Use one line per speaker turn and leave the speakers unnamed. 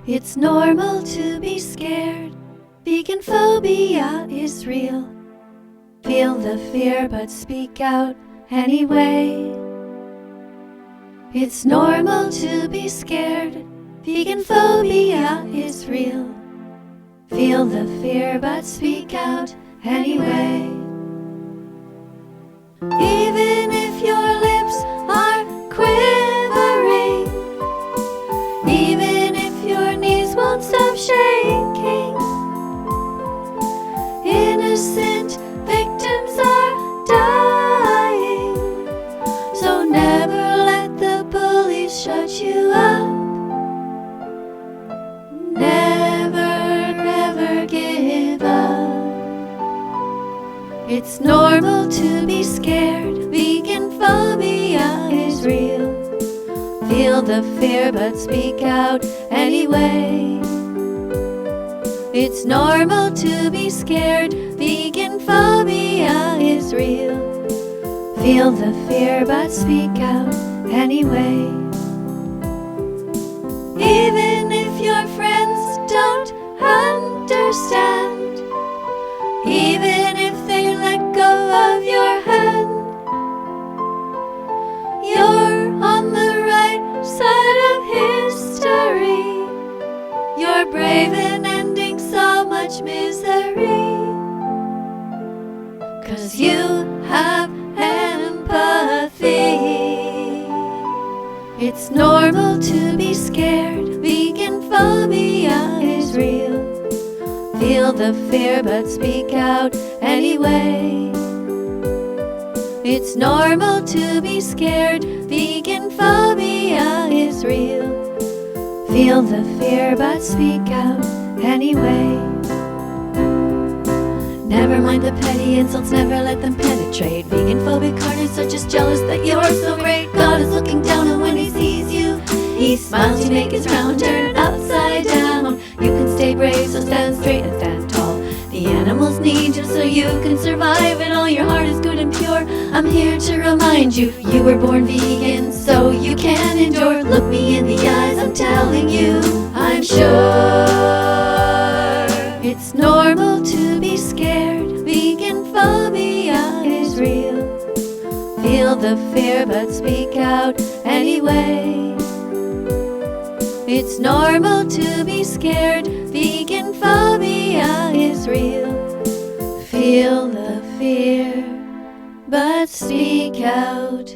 It's normal to be scared. Veganphobia is real. Feel the fear but speak out anyway. It's normal to be scared. Veganphobia is real. Feel the fear but speak out anyway. Even if your lips are quivering, even if your knees won't stop shaking, innocent victims are dying. So never let the bullies shut you up. Never give up. It's normal to be scared. Veganphobia is real. Feel the fear but speak out anyway. It's normal to be scared. Veganphobia is real. Feel the fear but speak out anyway. Even if your friends don't understand, even if they let go of your hand, you're on the right side of history. You're brave in ending so much misery, 'cause you have empathy. It's normal to be scared. Veganphobia is real. Feel the fear but speak out anyway. It's normal to be scared. Veganphobia is real. Feel the fear but speak out anyway. Never mind the petty insults, never let them penetrate. Veganphobic hearts are just jealous that you're so great. God is looking down, and when he sees you, he smiles to make his round turn upside down. You can stay brave, so stand straight and stand tall. The animals need you so you can survive, and all your heart is good and pure. I'm here to remind you, you were born vegan so you can endure. Look me in the eyes, I'm telling you, I'm sure. It's normal to be scared. Veganphobia is real. Feel the fear but speak out anyway. It's normal to be scared. Veganphobia is real. Feel the fear but speak out